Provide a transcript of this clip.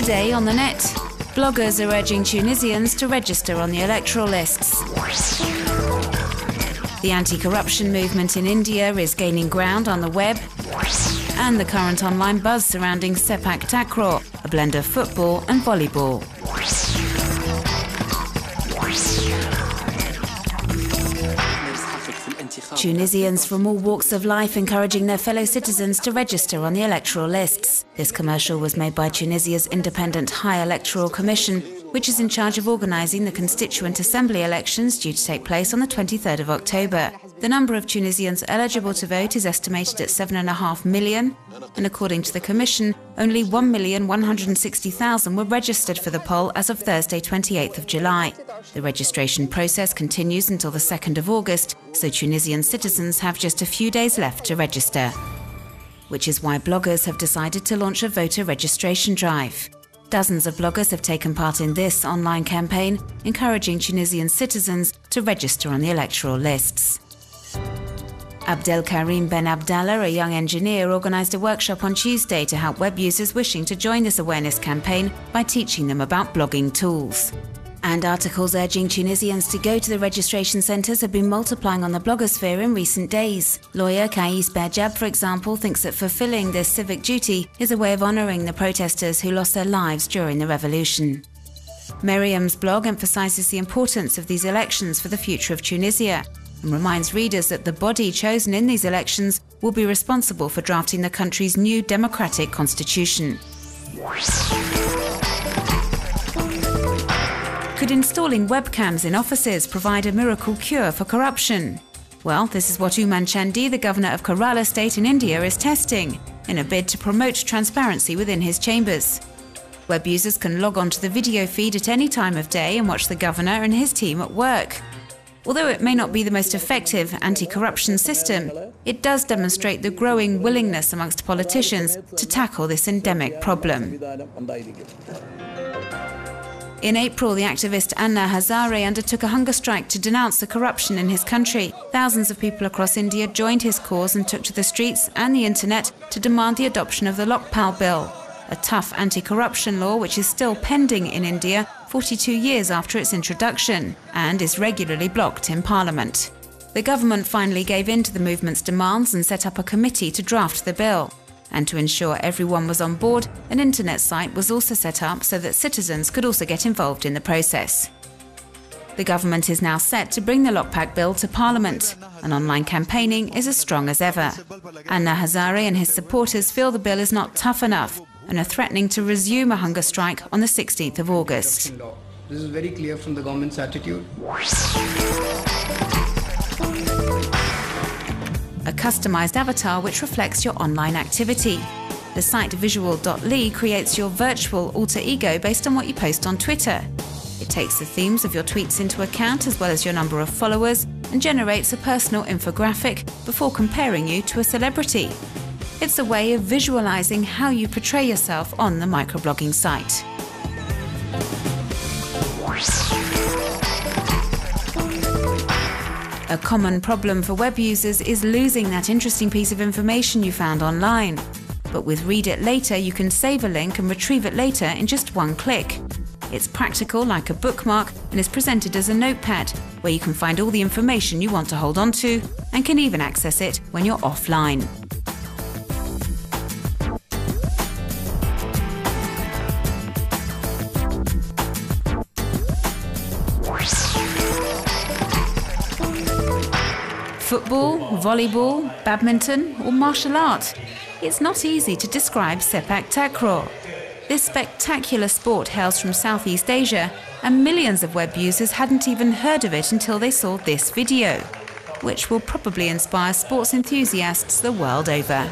Today on the net, bloggers are urging Tunisians to register on the electoral lists. The anti-corruption movement in India is gaining ground on the web. And the current online buzz surrounding Sepak Takraw, a blend of football and volleyball. Tunisians from all walks of life encouraging their fellow citizens to register on the electoral lists. This commercial was made by Tunisia's independent High Electoral Commission, which is in charge of organising the Constituent Assembly elections due to take place on the 23rd of October. The number of Tunisians eligible to vote is estimated at 7.5 million, and according to the Commission, only 1,160,000 were registered for the poll as of Thursday, 28th of July. The registration process continues until the 2nd of August, so Tunisian citizens have just a few days left to register. Which is why bloggers have decided to launch a voter registration drive. Dozens of bloggers have taken part in this online campaign, encouraging Tunisian citizens to register on the electoral lists. Abdelkarim Ben Abdallah, a young engineer, organised a workshop on Tuesday to help web users wishing to join this awareness campaign by teaching them about blogging tools. And articles urging Tunisians to go to the registration centres have been multiplying on the blogosphere in recent days. Lawyer Kais Berjab, for example, thinks that fulfilling this civic duty is a way of honouring the protesters who lost their lives during the revolution. Miriam's blog emphasises the importance of these elections for the future of Tunisia and reminds readers that the body chosen in these elections will be responsible for drafting the country's new democratic constitution. Could installing webcams in offices provide a miracle cure for corruption? Well, this is what Ooman Chandi, the governor of Kerala state in India, is testing in a bid to promote transparency within his chambers. Web users can log on to the video feed at any time of day and watch the governor and his team at work. Although it may not be the most effective anti-corruption system, it does demonstrate the growing willingness amongst politicians to tackle this endemic problem. In April, the activist Anna Hazare undertook a hunger strike to denounce the corruption in his country. Thousands of people across India joined his cause and took to the streets and the internet to demand the adoption of the Lokpal Bill, a tough anti-corruption law which is still pending in India 42 years after its introduction and is regularly blocked in Parliament. The government finally gave in to the movement's demands and set up a committee to draft the bill. And to ensure everyone was on board, an internet site was also set up so that citizens could also get involved in the process. The government is now set to bring the Lokpak Bill to Parliament, and online campaigning is as strong as ever. Anna Hazare and his supporters feel the bill is not tough enough and are threatening to resume a hunger strike on the 16th of August. This is very clear from the government's attitude. A customised avatar which reflects your online activity. The site visual.ly creates your virtual alter ego based on what you post on Twitter. It takes the themes of your tweets into account as well as your number of followers and generates a personal infographic before comparing you to a celebrity. It's a way of visualising how you portray yourself on the microblogging site. A common problem for web users is losing that interesting piece of information you found online. But with Read It Later, you can save a link and retrieve it later in just one click. It's practical like a bookmark and is presented as a notepad, where you can find all the information you want to hold on to and can even access it when you're offline. Football, volleyball, badminton or martial art. It's not easy to describe Sepak Takraw. This spectacular sport hails from Southeast Asia and millions of web users hadn't even heard of it until they saw this video, which will probably inspire sports enthusiasts the world over.